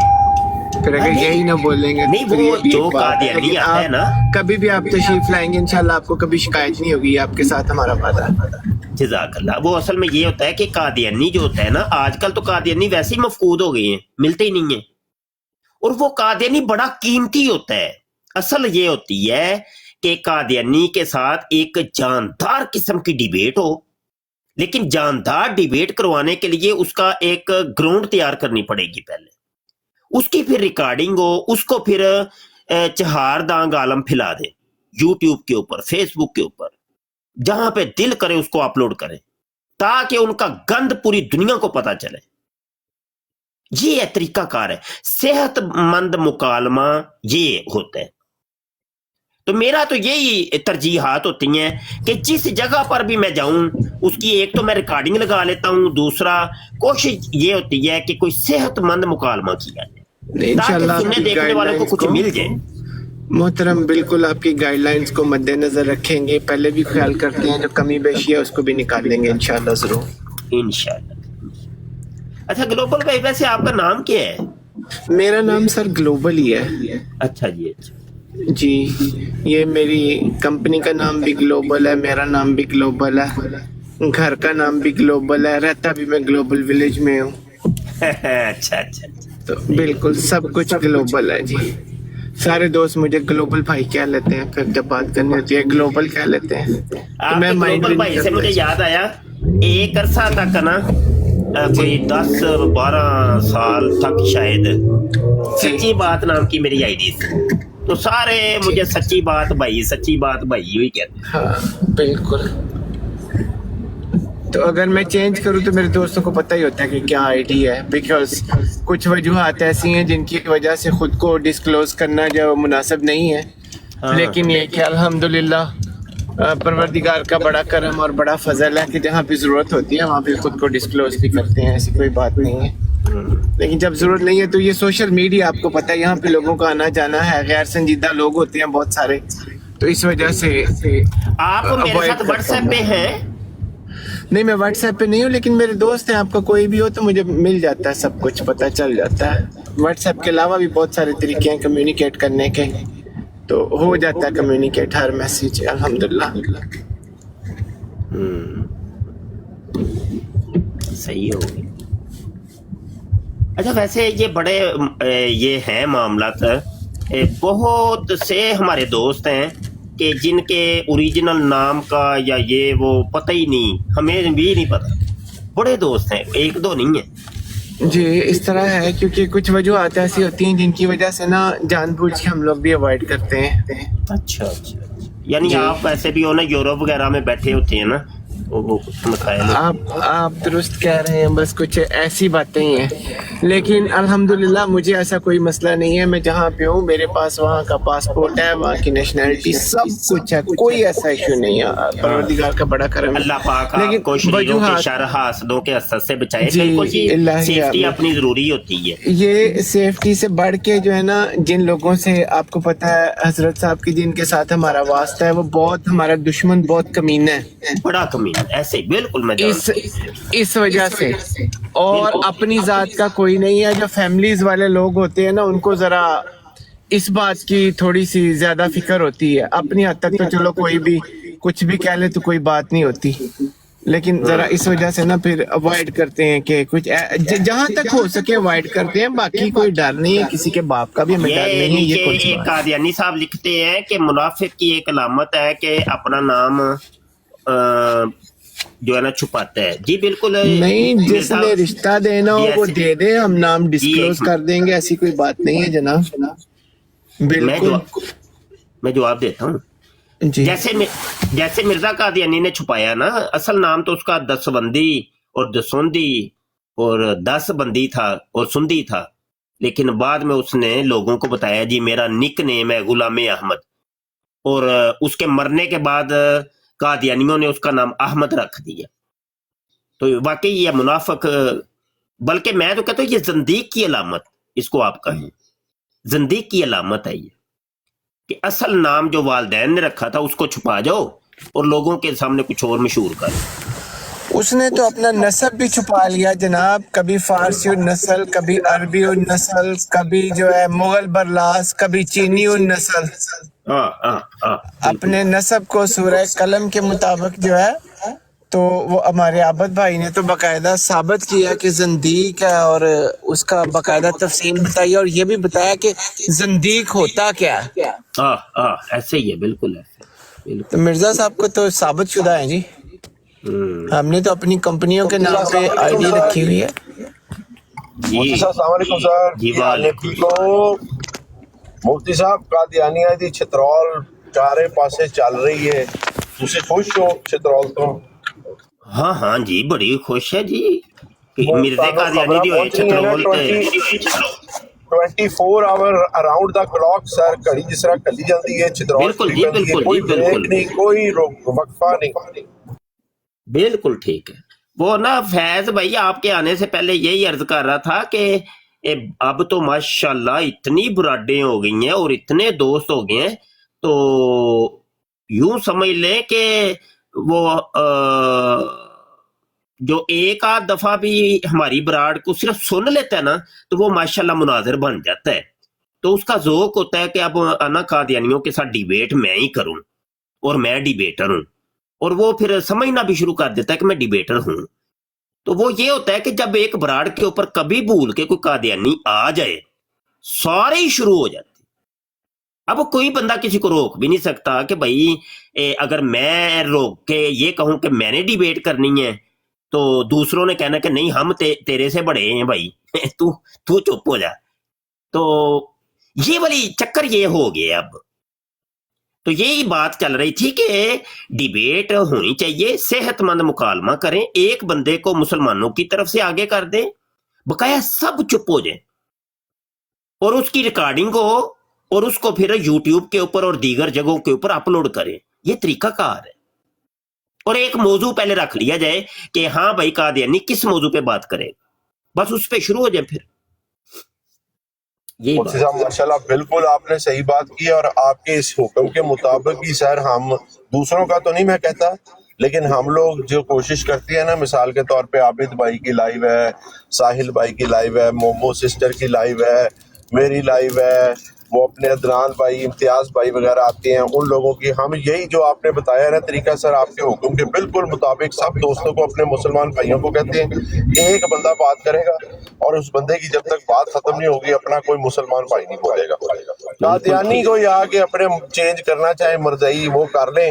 پھر اگر یہی نہ بولیں گے نہیں, وہ جو قادیانی آتا ہے نا, کبھی بھی آپ تشریف لائیں گے انشاءاللہ آپ کو کبھی شکایت نہیں ہوگی, آپ کے ساتھ ہمارا وعدہ. جزاک اللہ. وہ اصل میں یہ ہوتا ہے کہ قادیانی جو ہوتا ہے نا, آج کل تو قادیانی ویسے ہی مفقود ہو گئی ہیں, ملتے ہی نہیں ہیں. اور وہ قادیانی بڑا قیمتی ہوتا ہے. اصل یہ ہوتی ہے کہ قادیانی کے ساتھ ایک جاندار قسم کی ڈیبیٹ ہو, لیکن جاندار ڈیبیٹ کروانے کے لیے اس کا ایک گراؤنڈ تیار کرنی پڑے گی پہلے, اس کی پھر ریکارڈنگ ہو, اس کو پھر چہار دانگ عالم پھیلا دے یوٹیوب کے اوپر, فیس بک کے اوپر, جہاں پہ دل کرے اس کو اپلوڈ کریں تاکہ ان کا گند پوری دنیا کو پتا چلے. یہ طریقہ کار ہے. صحت مند مکالمہ یہ ہوتا ہے. تو میرا تو یہی ترجیحات ہوتی ہیں کہ جس جگہ پر بھی میں جاؤں اس کی ایک تو میں ریکارڈنگ لگا لیتا ہوں, دوسرا کوشش یہ ہوتی ہے کہ کوئی صحت مند مکالمہ کیا جائے تاکہ سننے دیکھنے والوں کو کچھ مل جائے. محترم بالکل آپ کی گائیڈ لائنز کو مد نظر رکھیں گے, پہلے بھی خیال کرتے ہیں, جو کمی بیشی ہے اس کو بھی نکال لیں گے انشاءاللہ ضرور. انشاءاللہ. اچھا گلوبل بھائی ویسے آپ کا نام کیا ہے؟ میرا نام سر گلوبل ہی ہے. اچھا جی, اچھا جی, یہ میری کمپنی کا نام بھی گلوبل ہے, میرا نام بھی گلوبل ہے, گھر کا نام بھی گلوبل ہے, رہتا بھی میں گلوبل ولیج میں ہوں. اچھا, تو بالکل سب کچھ گلوبل ہے. جی سارے دوست مجھے گلوبل بھائی کہہ لیتے ہیں, پھر جب بات کرنی ہوتی ہے گلوبل کہہ لیتے ہیں. آپ گلوبل بھائی سے مجھے یاد آیا, ایک عرصہ تک نا کوئی 10-12 سال تک شاید سچی بات نام کی میری آئی ڈی تھی, تو سارے مجھے سچی بات بھائی ہوئی کہتے ہیں. ہاں بالکل. تو اگر میں چینج کروں تو میرے دوستوں کو پتہ ہی ہوتا ہے کہ کیا آئی ڈی ہے, بیکاز کچھ وجوہات ایسی ہیں جن کی وجہ سے خود کو ڈسکلوز کرنا جو مناسب نہیں ہے. لیکن یہ کہ الحمدللہ پروردگار کا بڑا کرم اور بڑا فضل ہے کہ جہاں پہ ضرورت ہوتی ہے وہاں پہ خود کو ڈسکلوز بھی کرتے ہیں, ایسی کوئی بات نہیں ہے. لیکن جب ضرورت نہیں ہے تو یہ سوشل میڈیا آپ کو پتہ ہے یہاں پہ لوگوں کا آنا جانا ہے, غیر سنجیدہ لوگ ہوتے ہیں بہت سارے, تو اس وجہ سے آپ میرے ساتھ واٹس ایپ پہ ہیں. نہیں میں واٹس ایپ پہ نہیں ہوں، لیکن میرے دوست ہیں، آپ کا کوئی بھی ہو تو مجھے مل جاتا ہے، سب کچھ پتہ چل جاتا ہے۔ واٹس ایپ کے علاوہ بھی بہت سارے طریقے ہیں کمیونیکیٹ کرنے کے، تو ہو جاتا ہے کمیونیکیٹ ہر میسیج الحمدللہ۔ صحیح ہو گئی۔ اچھا ویسے یہ بڑے یہ ہیں معاملات، بہت سے ہمارے دوست ہیں کہ جن کے اوریجنل نام کا یا یہ وہ پتہ ہی نہیں، ہمیں بھی نہیں پتہ، بڑے دوست ہیں، ایک دو نہیں ہیں۔ جی اس طرح ہے، کیونکہ کچھ وجوہات ایسی ہوتی ہیں جن کی وجہ سے نا جان بوجھ کے ہم لوگ بھی اوائڈ کرتے ہیں۔ اچھا اچھا، یعنی آپ ویسے بھی ہو نا یورپ وغیرہ میں بیٹھے ہوتے ہیں نا، وہ مسائل۔ آپ درست کہہ رہے ہیں، بس کچھ ایسی باتیں ہی ہیں، لیکن الحمدللہ مجھے ایسا کوئی مسئلہ نہیں ہے۔ میں جہاں پہ ہوں میرے پاس وہاں کا پاسپورٹ ہے، وہاں کی نیشنلٹی سب کچھ ہے، کوئی ایسا ایشو نہیں ہے، پروردگار کا بڑا کرم ہے۔ اللہ پاک آپ کو شریروں کے شر حاسدوں کے اثر سے بچائے۔ بالکل جی، سیفٹی اپنی ضروری ہوتی ہے۔ یہ سیفٹی سے بڑھ کے جو ہے نا، جن لوگوں سے آپ کو پتہ ہے حضرت صاحب کی جن کے ساتھ ہمارا واسطہ ہے، وہ بہت ہمارا دشمن بہت کمینہ ہے، بڑا کمینہ، ایسے بالکل میں اس وجہ سے، اور اپنی ذات کا کوئی نہیں ہے۔ جو فیملیز والے لوگ ہوتے ہیں نا، ان کو ذرا اس بات کی تھوڑی سی زیادہ فکر ہوتی ہے۔ اپنی حد تک تو چلو کوئی بھی کچھ بھی کہہ لے تو کوئی بات نہیں ہوتی، لیکن ذرا اس وجہ سے نا پھر اوائڈ کرتے ہیں کہ کچھ جہاں تک ہو سکے اوائڈ کرتے ہیں۔ باقی کوئی ڈر نہیں ہے، کسی کے باپ کا بھی ہمیں ڈر نہیں ہے۔ یہ کچھ ایک قادیانی صاحب لکھتے ہیں کہ منافق کی ایک علامت ہے کہ اپنا نام جو ہے نا چھپاتا ہے۔ جی بالکل نہیں، جس نے رشتہ دینا ہو وہ دے دے، ہم نام ڈسکلوز کر دیں گے، ایسی کوئی بات نہیں ہے جناب۔ بالکل میں جواب دیتا ہوں۔ جیسے مرزا قادیانی نے چھپایا نا، اصل نام تو اس کا دسوندی اور دسوندی اور 10 بندی تھا اور سندی تھا، لیکن بعد میں اس نے لوگوں کو بتایا جی میرا نک نیم ہے غلام احمد، اور اس کے مرنے کے بعد قادیانیوں نے اس کا نام احمد رکھ دیا۔ تو واقعی یہ منافق، بلکہ میں تو کہتا ہوں یہ زندیق کی علامت، اس کو آپ کہیں زندیق کی علامت ہے یہ، کہ اصل نام جو والدین نے رکھا تھا اس کو چھپا جاؤ اور لوگوں کے سامنے کچھ اور مشہور کرو۔ اس نے تو اپنا نسب بھی چھپا لیا جناب، کبھی فارسی النسل، کبھی عربی النسل، کبھی جو ہے مغل برلاس، کبھی چینی النسل۔ اپنے نسب کو سورہ قلم کے مطابق جو ہے، تو وہ ہمارے عابد بھائی نے تو باقاعدہ ثابت کیا کہ زندیق ہے، اور اس کا باقاعدہ تفصیل بتائی، اور یہ بھی بتایا کہ زندیق ہوتا کیا ہے۔ ایسے ہی ہے، بالکل ایسے۔ تو مرزا صاحب کو تو ثابت شدہ ہے جی، ہم نے تو اپنی کمپنیوں کے نام پہ آئی ڈی رکھی ہوئی ہے۔ السلام علیکم سر۔ جی مفتی صاحب قادیانیہ دی چترول چارے پاسے چل رہی ہے، تسی خوش ہو چترول تو؟ ہاں جی بڑی خوش ہے جی، مرزا قادیانی دی ہوئے چترول تے 24 آور اراؤنڈ دا کلاک سر، گھڑی جس طرح کلی جلدی ہے چترول کی بندی ہے، کوئی بریک نہیں، کوئی وقفہ نہیں۔ بالکل ٹھیک ہے۔ وہ نا فیض بھائی آپ کے آنے سے پہلے یہی عرض کر رہا تھا کہ اب تو ماشاءاللہ اتنی براڈیں ہو گئی ہیں اور اتنے دوست ہو گئے ہیں، تو یوں سمجھ لیں کہ وہ جو ایک آدھ دفعہ بھی ہماری براڈ کو صرف سن لیتا ہے نا، تو وہ ماشاءاللہ مناظر بن جاتا ہے، تو اس کا ذوق ہوتا ہے کہ اب انا قادیانیوں کے ساتھ ڈیبیٹ میں ہی کروں، اور میں ڈیبیٹر ہوں، اور وہ پھر سمجھنا بھی شروع کر دیتا ہے کہ میں ڈیبیٹر ہوں۔ تو وہ یہ ہوتا ہے کہ جب ایک براڈ کے اوپر کبھی بھول کے کوئی قادیانی آ جائے، سارے ہی شروع ہو جاتے۔ اب کوئی بندہ کسی کو روک بھی نہیں سکتا کہ بھائی اگر میں روک کے یہ کہوں کہ میں نے ڈیبیٹ کرنی ہے، تو دوسروں نے کہنا کہ نہیں ہم تیرے سے بڑے ہیں بھائی، تو چپ ہو جا۔ تو یہ والی چکر یہ ہو گیا اب۔ تو یہی بات چل رہی تھی کہ ڈیبیٹ ہونی چاہیے، صحت مند مکالمہ کریں، ایک بندے کو مسلمانوں کی طرف سے آگے کر دیں، بقایا سب چپ ہو جائیں، اور اس کی ریکارڈنگ ہو، اور اس کو پھر یوٹیوب کے اوپر اور دیگر جگہوں کے اوپر اپلوڈ کریں۔ یہ طریقہ کار ہے، اور ایک موضوع پہلے رکھ لیا جائے کہ ہاں بھائی قادیانی کس موضوع پہ بات کرے، بس اس پہ شروع ہو جائیں پھر۔ مفتی صاحب ماشاءاللہ بالکل آپ نے صحیح بات کی، اور آپ کے اس حکم کے مطابق بھی سر ہم دوسروں کا تو نہیں میں کہتا، لیکن ہم لوگ جو کوشش کرتے ہیں نا، مثال کے طور پہ عابد بھائی کی لائیو ہے، ساحل بھائی کی لائیو ہے، مومو سسٹر کی لائیو ہے، میری لائیو ہے، وہ اپنے عدنان بھائی، امتیاز بھائی وغیرہ آتے ہیں، ان لوگوں کی ہم یہی جو آپ نے بتایا نا طریقہ سر، آپ کے حکم کے بالکل مطابق سب دوستوں کو، اپنے مسلمان بھائیوں کو کہتے ہیں ایک بندہ بات کرے گا اور اس بندے کی جب تک بات ختم نہیں ہوگی اپنا کوئی مسلمان بھائی نہیں بولے گا۔ قادیانی کو یہ آگے اپنے چینج کرنا چاہے مرزائی وہ کر لیں،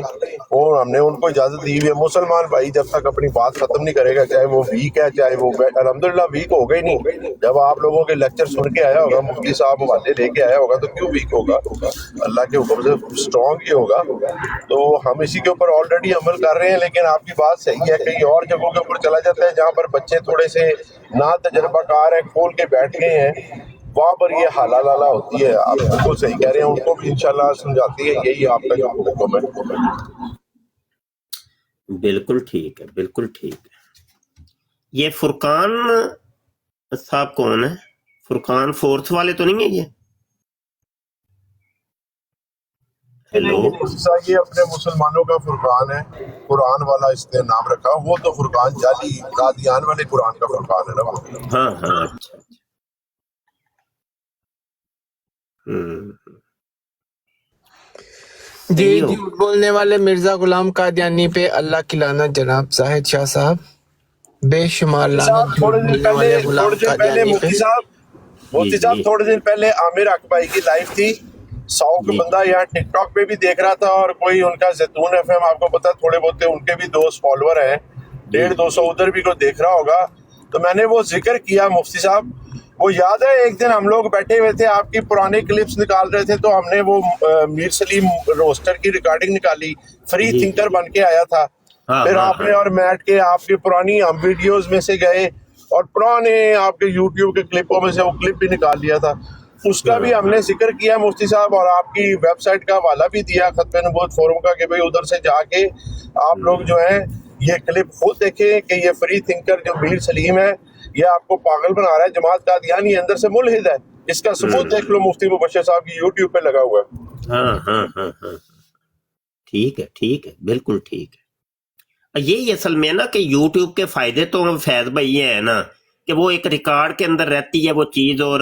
اور ہم نے ان کو اجازت دی ہوئی ہے۔ مسلمان بھائی جب تک اپنی بات ختم نہیں کرے گا، چاہے وہ ویک ہے چاہے وہ الحمدللہ ویک ہو گئی نہیں، جب آپ لوگوں کے لیکچر سن کے آیا ہوگا، مفتی صاحب حوالے لے کے آیا ہوگا، تو کیوں ویک ہوگا؟ اللہ کے حکم سے اسٹرانگ ہی ہوگا۔ تو ہم اسی کے اوپر آلریڈی عمل کر رہے ہیں، لیکن آپ کی بات صحیح ہے، کئی اور جگہوں کے اوپر چلا جاتا ہے جہاں پر بچے تھوڑے سے نا تجربہ کار ہیں، کھول کے بیٹھ گئے ہیں، وہاں پر یہ حالہ لالا ہوتی ہے۔ آپ بالکل صحیح کہہ رہے ہیں، ان کو بھی انشاءاللہ سمجھاتی ہے، یہی آپ کا جو حکم ہے۔ بالکل ٹھیک ہے، بالکل ٹھیک ہے۔ یہ فرقان صاحب کون ہے؟ فرقان فورتھ والے تو نہیں ہے یہ؟ ہیلو، یہ اپنے مسلمانوں کا فرقان ہے، قرآن والا اس نے نام رکھا، وہ تو فرقان جعلی قادیان والے قرآن کا فرقان ہے نا وہ۔ ہاں ہاں، اچھا، جی، صحیح ہو۔ جھوٹ بولنے والے مرزا غلام قادیانی پہ اللہ کی لعنت جناب زاہد شاہ صاحب، بے شمار لعنت جھوٹ بولنے والے غلام تھوڑے دن پہلے قادیانی پہ۔ مفتی صاحب تھوڑے دن پہلے عامر حق بھائی کی لائف تھی، 100 کا بندہ یہاں ٹک ٹاک پہ بھی دیکھ رہا تھا، اور کوئی ان کا زیتون ایف ایم، آپ کو پتا تھوڑے بہت ان کے بھی دوست فالوور ہیں، 150-200 ادھر بھی کوئی دیکھ رہا ہوگا۔ تو میں نے وہ ذکر کیا مفتی صاحب، وہ یاد ہے ایک دن ہم لوگ بیٹھے ہوئے تھے، آپ کی پرانے کلپس نکال رہے تھے، تو ہم نے وہ میر سلیم روسٹر کی ریکارڈنگ نکالی، فری تھنکر بن کے آیا تھا، پھر آپ نے اور میٹ کے آپ کی پرانی ہم ویڈیوز میں سے گئے اور پرانے آپ کے یوٹیوب کے کلپوں میں سے وہ کلپ بھی نکال لیا تھا، اس کا بھی ہم نے ذکر کیا مفتی صاحب، اور آپ کی ویب سائٹ کا حوالہ بھی دیا ختم نبوت فورم کا، کہ بھئی ادھر سے جا کے آپ لوگ جو ہیں یہ کلپ خود دیکھیں کہ یہ فری تھنکر جو میر سلیم ہے یہ آپ کو پاگل بنا رہا ہے، جماعت قادیانی اندر سے ملحد ہے، اس کا ثبوت دیکھ لو، مفتی مبشر صاحب کی یوٹیوب پہ لگا ہوا ہے۔ ہاں ہاں ہاں ہاں، ٹھیک ہے، ٹھیک ہے، بالکل ٹھیک ہے۔ یہی اصل میں نا کہ یوٹیوب کے فائدے تو فیض بھائی یہ ہے نا کہ وہ ایک ریکارڈ کے اندر رہتی ہے وہ چیز، اور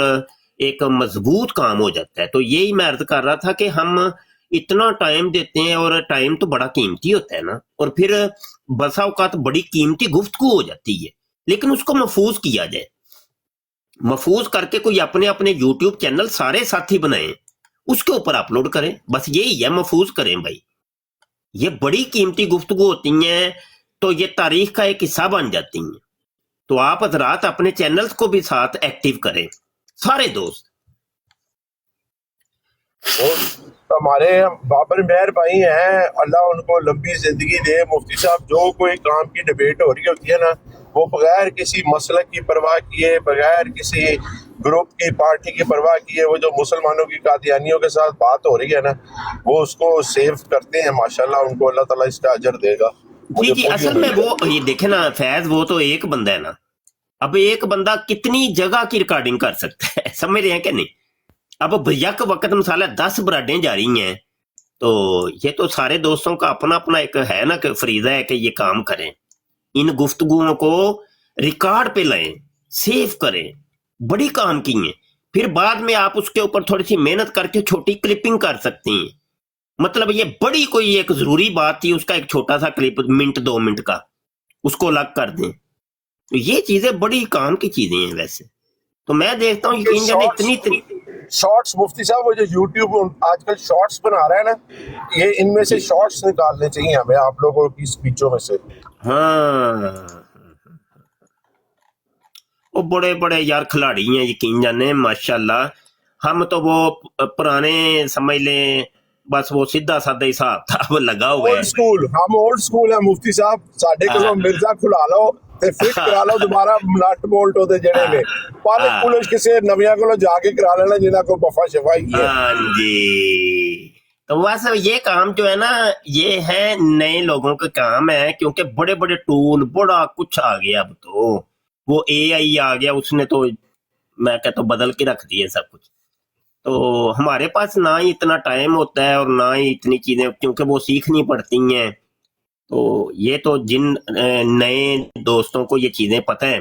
ایک مضبوط کام ہو جاتا ہے۔ تو یہی میں عرض کر رہا تھا کہ ہم اتنا ٹائم دیتے ہیں، اور ٹائم تو بڑا قیمتی ہوتا ہے نا، اور پھر بسا اوقات بڑی قیمتی گفتگو ہو جاتی ہے، لیکن اس کو محفوظ کیا جائے، محفوظ کر کے کوئی اپنے اپنے یوٹیوب چینل سارے ساتھی بنائیں، اس کے اوپر اپلوڈ کریں، بس یہی ہے، محفوظ کریں بھائی۔ یہ بڑی قیمتی گفتگو ہوتی ہیں تو یہ تاریخ کا ایک حصہ بن جاتی ہیں، تو آپ حضرات اپنے چینلز کو بھی ساتھ ایکٹیو کریں، سارے دوست۔ ہمارے بابر مہر بھائی ہیں، اللہ ان کو لمبی زندگی دے، مفتی صاحب جو کوئی کام کی ڈیبیٹ ہو رہی ہوتی ہے نا، وہ بغیر کسی مسلک کی پرواہ کیے، بغیر کسی گروپ کی پارٹی کی پرواہ کیے، وہ جو مسلمانوں کی قادیانیوں کے ساتھ بات ہو رہی ہے نا وہ اس کو سیو کرتے ہیں، ماشاءاللہ ان کو اللہ تعالیٰ اس کا اجر دے گا۔ جی اصل میں وہ یہ دیکھیں نا فیض، وہ تو ایک بندہ ہے نا، اب ایک بندہ کتنی جگہ کی ریکارڈنگ کر سکتا ہے، سمجھ رہے ہیں کہ نہیں؟ اب یک وقت مثلا 10 براڈیں جاری ہیں، تو یہ تو سارے دوستوں کا اپنا اپنا ایک ہے نا کہ فریضہ ہے کہ یہ کام کریں، ان گفتگوؤں کو ریکارڈ پہ لائیں، سیو کریں، بڑی کام کی ہیں، پھر بعد میں آپ اس کے اوپر تھوڑی سی محنت کر کے چھوٹی کلپنگ کر سکتی ہیں، مطلب یہ بڑی کوئی ایک ضروری بات تھی، اس کا ایک چھوٹا سا کلپ 1-2 منٹ کا اس کو الگ کر دیں، تو یہ چیزیں بڑی کام کی چیزیں ہیں ویسے، تو میں دیکھتا ہوں یقین جانے اتنی شارٹس مفتی صاحب، وہ جو یوٹیوب آج کل شارٹس بنا رہا ہے نا، یہ ان میں سے شارٹس نکالنے چاہیے ہمیں آپ لوگوں کی سپیچوں میں سے۔ ہاں، وہ بڑے بڑے یار کھلاڑی ہیں یقین جانے ماشاءاللہ، ہم تو وہ پرانے سمجھ لیں بس وہ سیدھا سادہ حساب تھا لگا ہوا ہے، ہم اولڈ سکول ہیں مفتی صاحب، ساڈے کولوں مرزا کھلا لو تے فٹ کرا لو دوبارہ نٹ بولٹ ہوتے جڑے نے، پالک پولش کسے نویاں کولوں جا کے کرا لینا جنہاں کو بفا شفائی ہے۔ ہاں جی، تو بس یہ کام جو ہے نا یہ ہے نئے لوگوں کے کام ہے، کیونکہ بڑے بڑے ٹول بڑا کچھ آ گیا، اب تو وہ اے آئی آ گیا، اس نے تو میں کہتا ہوں بدل کے رکھ دیے سب کچھ، تو ہمارے پاس نہ ہی اتنا ٹائم ہوتا ہے اور نہ ہی اتنی چیزیں، کیونکہ وہ سیکھنی پڑتی ہیں، تو یہ تو جن نئے دوستوں کو یہ چیزیں پتہ ہیں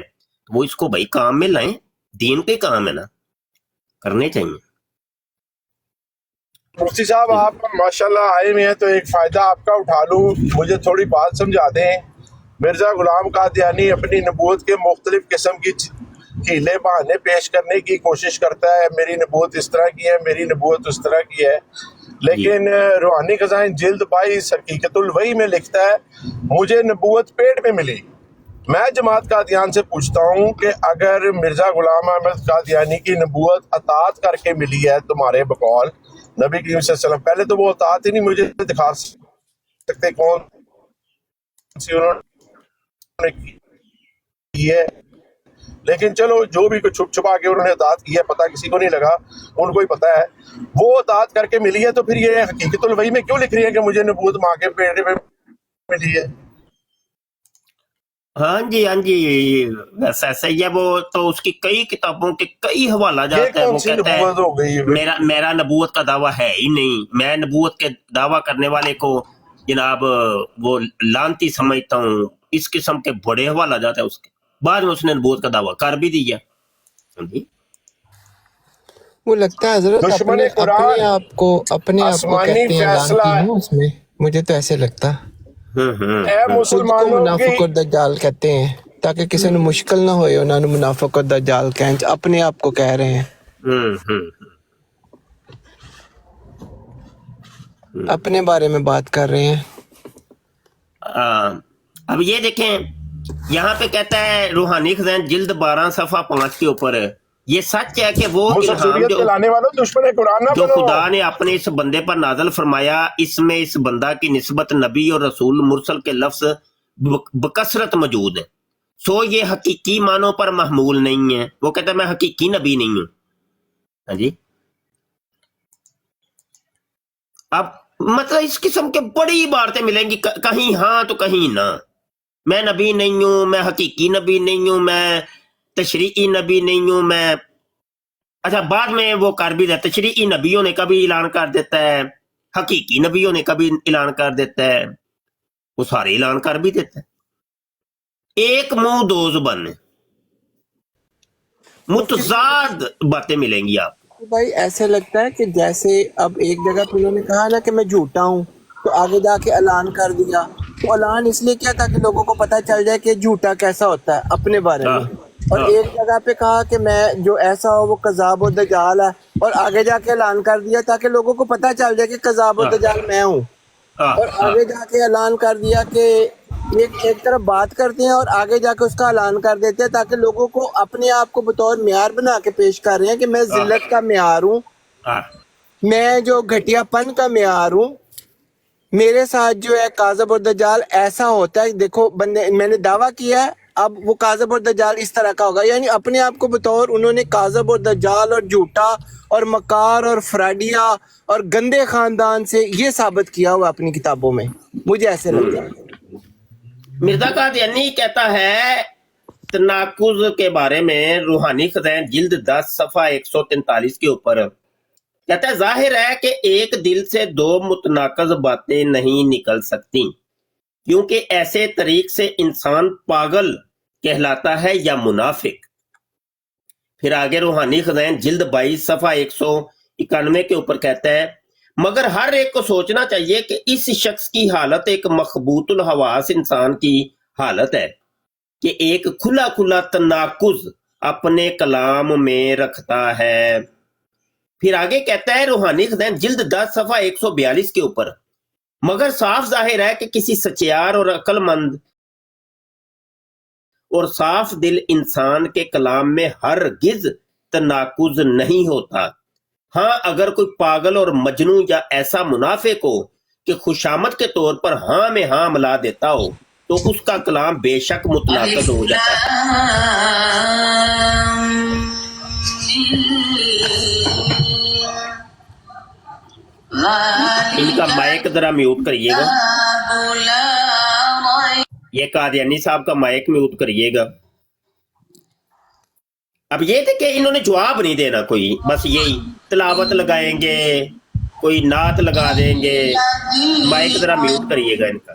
وہ اس کو بھائی کام میں لائیں، دین کے کام ہے نا، کرنے چاہیے۔ مفتی صاحب آپ ماشاءاللہ آئے ہوئے ہیں تو ایک فائدہ آپ کا اٹھا لوں، مجھے تھوڑی بات سمجھا دیں۔ مرزا غلام قادیانی اپنی نبوت کے مختلف قسم کی ہیلے بہانے پیش کرنے کی کوشش کرتا ہے، میری نبوت اس طرح کی ہے، میری نبوت اس طرح کی ہے، لیکن روحانی خزائن جلد 22 حقیقت الوحی میں لکھتا ہے مجھے نبوت پیٹ میں ملی۔ میں جماعت قادیان سے پوچھتا ہوں کہ اگر مرزا غلام احمد قادیانی کی نبوت اطاعت کر کے ملی ہے تمہارے بقول نبی کریم صلی اللہ علیہ وسلم، پہلے تو وہ اطاعت ہی نہیں مجھے دکھا سکتے کون سی انہوں نے کی ہے، لیکن چلو جو بھی کچھ چھپ چھپا کے انہوں نے اطاعت کی ہے پتہ کسی کو نہیں لگا، ان کو ہی پتہ ہے وہ اطاعت کر کے ملی ہے، تو پھر یہ حقیقت الوحی میں کیوں لکھ رہی ہے کہ مجھے نبوت ماں کے پیٹ میں ملی ہے؟ ہاں جی ویسا صحیح ہے، وہ تو اس کی کئی کتابوں کے کئی حوالہ جات ہے، وہ کہتا ہے میرا نبوت کا دعویٰ ہے ہی نہیں، میں نبوت کے دعویٰ کرنے والے کو جناب وہ لانتی سمجھتا ہوں، اس قسم کے بڑے حوالہ جات ہے اس کے، بعد میں اس نے نبوت کا دعویٰ کر بھی دیا۔ وہ لگتا ہے حضرت اپنے آپ کو کہتے ہیں لعنتی ہوں اس میں، مجھے تو ایسے لگتا خود کو منافق اور دجال کہتے ہیں تاکہ کسی نے مشکل نہ ہوئے انہوں نے منافق اور دجال کہیں، اپنے آپ کو کہہ رہے ہیں، اپنے بارے میں بات کر رہے ہیں۔ اب یہ دیکھیں یہاں پہ کہتا ہے روحانی خزائن جلد 12 صفحہ 5 کے اوپر، یہ سچ ہے کہ وہ الہام جو خدا نے اپنے اس بندے پر نازل فرمایا، اس میں اس بندہ کی نسبت نبی اور رسول مرسل کے لفظ بکثرت موجود ہے، سو یہ حقیقی معنوں پر محمول نہیں ہے۔ وہ کہتا ہے میں حقیقی نبی نہیں ہوں۔ ہاں جی، اب مطلب اس قسم کے بڑی عبارتیں ملیں گی، کہیں ہاں تو کہیں نہ، میں نبی نہیں ہوں، میں حقیقی نبی نہیں ہوں، میں تشریعی نبی نہیں ہوں، میں اچھا بعد میں وہ کر بھی دیتا، تشریعی نبیوں نے کبھی اعلان کر دیتا ہے، حقیقی نبیوں نے کبھی اعلان کر دیتا ہے، وہ سارے اعلان کر بھی دیتا ہے، ایک منہ دو زبان، متضاد باتیں ملیں گی آپ کو۔ بھائی ایسے لگتا ہے کہ جیسے اب ایک جگہ پہ انہوں نے کہا نا کہ میں جھوٹا ہوں، تو آگے جا کے اعلان کر دیا، تو اعلان اس لیے کیا تاکہ لوگوں کو پتہ چل جائے کہ جھوٹا کیسا ہوتا ہے اپنے بارے میں، اور ایک جگہ پہ کہا کہ میں جو ایسا ہو وہ کذاب و دجال ہے، اور آگے جا کے اعلان کر دیا تاکہ لوگوں کو پتہ چل جائے کہ کذاب و دجال میں ہوں، اور آگے جا کے اعلان کر دیا کہ ایک طرف بات کرتے ہیں اور آگے جا کے اس کا اعلان کر دیتے ہیں تاکہ لوگوں کو اپنے آپ کو بطور معیار بنا کے پیش کر رہے ہیں کہ میں ذلت کا معیار ہوں، میں جو گھٹیا پن کا معیار ہوں، میرے ساتھ جو ہے کاذب اور دجال ایسا ہوتا ہے، دیکھو بندے میں نے دعویٰ کیا ہے اب وہ کاذب اور دجال اس طرح کا ہوگا، یعنی اپنے آپ کو بطور انہوں نے کاذب اور دجال اور جھوٹا اور مکار اور فراڈیا اور گندے خاندان سے یہ ثابت کیا ہوا اپنی کتابوں میں، مجھے ایسے لگتا ہے۔ مرزا قادیانی کہتا ہے تناقض کے بارے میں روحانی خزائن جلد 10 صفحہ 143 کے اوپر، کہتا ہے ظاہر ہے کہ ایک دل سے دو متناقض باتیں نہیں نکل سکتی، کیونکہ ایسے طریق سے انسان پاگل کہلاتا ہے یا منافق۔ پھر آگے روحانی خزائن جلد 22 صفحہ 191 کے اوپر کہتا ہے مگر ہر ایک کو سوچنا چاہیے کہ اس شخص کی حالت ایک مخبوط الحواس انسان کی حالت ہے کہ ایک کھلا کھلا تناقض اپنے کلام میں رکھتا ہے۔ پھر آگے کہتا ہے روحانی خزائن جلد 10 صفحہ 142 کے اوپر مگر صاف ظاہر ہے کہ کسی سچیار اور عقل مند اور صاف دل انسان کے کلام میں ہرگز تناقض نہیں ہوتا، ہاں اگر کوئی پاگل اور مجنوں یا ایسا منافق ہو کہ خوشامد کے طور پر ہاں میں ہاں ملا دیتا ہو تو اس کا کلام بے شک متناقض ہو جاتا ہے۔ ان کا مائک ذرا میوٹ کریے گا، یہ قادیانی صاحب کا مائک میوٹ کریے گا۔ اب یہ تھے کہ انہوں نے جواب نہیں دینا کوئی، بس یہی تلاوت لگائیں گے، کوئی نعت لگا دیں گے، مائک ذرا میوٹ کریے گا ان کا۔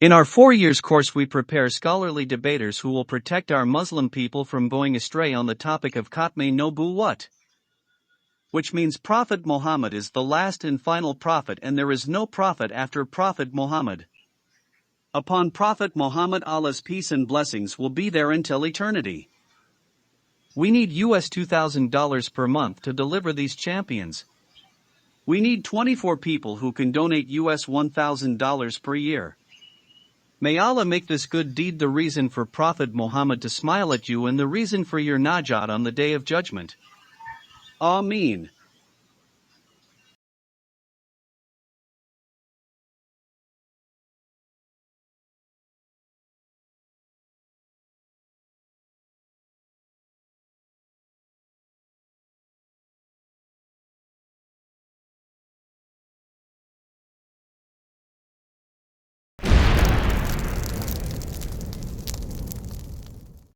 In our 4 years course we prepare scholarly debaters who will protect our Muslim people from going astray on the topic of Khatme Nubuwwat, which means Prophet Muhammad is the last and final prophet and there is no prophet after Prophet Muhammad. Upon Prophet Muhammad, Allah's peace and blessings will be there until eternity. We need US $2,000 per month to deliver these champions. We need 24 people who can donate US $1,000 per year. May Allah make this good deed the reason for Prophet Muhammad to smile at you and the reason for your najat on the Day of Judgment. Ameen.